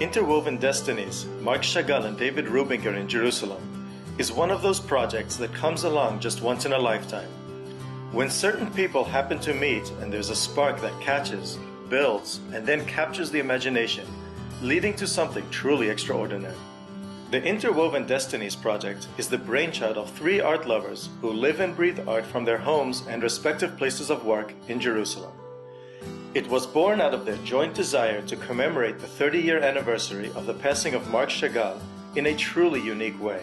Interwoven Destinies, Mark Chagall and David Rubinger in Jerusalem, is one of those projects that comes along just once in a lifetime. When certain people happen to meet and there's a spark that catches, builds, and then captures the imagination, leading to something truly extraordinary. The Interwoven Destinies project is the brainchild of 3 art lovers who live and breathe art from their homes and respective places of work in Jerusalem. It was born out of their joint desire to commemorate the 30-year anniversary of the passing of Mark Chagall in a truly unique way.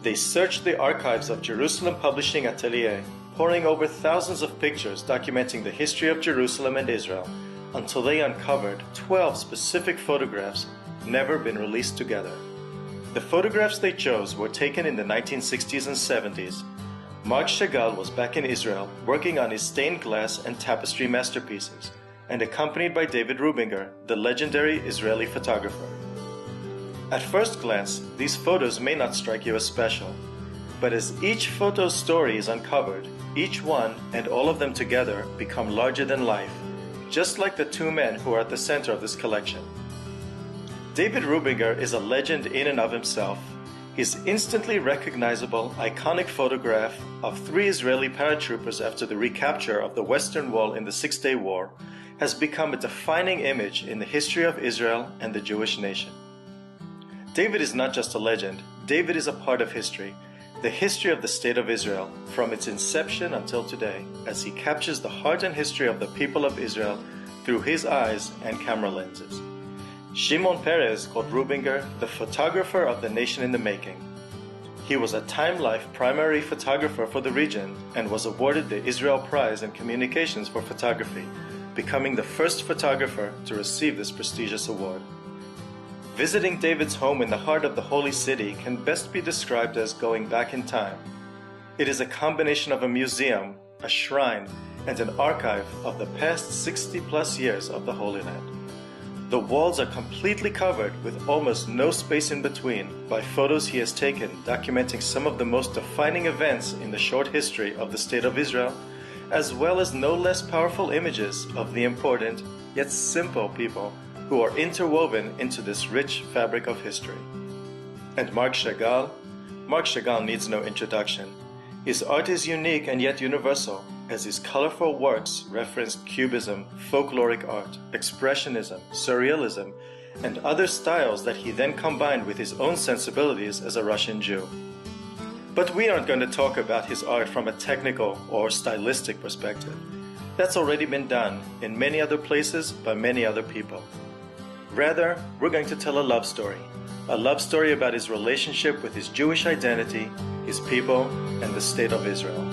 They searched the archives of Jerusalem Publishing Atelier, poring over thousands of pictures documenting the history of Jerusalem and Israel, until they uncovered 12 specific photographs never been released together. The photographs they chose were taken in the 1960s and 70s. Mark Chagall was back in Israel working on his stained glass and tapestry masterpieces, and accompanied by David Rubinger, the legendary Israeli photographer. At first glance, these photos may not strike you as special, but as each photo's story is uncovered, each one and all of them together become larger than life, just like the 2 men who are at the center of this collection. David Rubinger is a legend in and of himself. His instantly recognizable, iconic photograph of 3 Israeli paratroopers after the recapture of the Western Wall in the Six-Day War has become a defining image in the history of Israel and the Jewish nation. David is not just a legend, David is a part of history, the history of the State of Israel, from its inception until today, as he captures the heart and history of the people of Israel through his eyes and camera lenses. Shimon Peres called Rubinger the photographer of the nation in the making. He was a Time Life primary photographer for the region and was awarded the Israel Prize in Communications for Photography, becoming the first photographer to receive this prestigious award. Visiting David's home in the heart of the Holy City can best be described as going back in time. It is a combination of a museum, a shrine, and an archive of the past 60+ years of the Holy Land. The walls are completely covered, with almost no space in between, by photos he has taken documenting some of the most defining events in the short history of the State of Israel, as well as no less powerful images of the important, yet simple people who are interwoven into this rich fabric of history. And Mark Chagall? Mark Chagall needs no introduction. His art is unique and yet universal, as his colorful works reference Cubism, folkloric art, Expressionism, Surrealism, and other styles that he then combined with his own sensibilities as a Russian Jew. But we aren't going to talk about his art from a technical or stylistic perspective. That's already been done in many other places by many other people. Rather, we're going to tell a love story about his relationship with his Jewish identity, his people, and the State of Israel.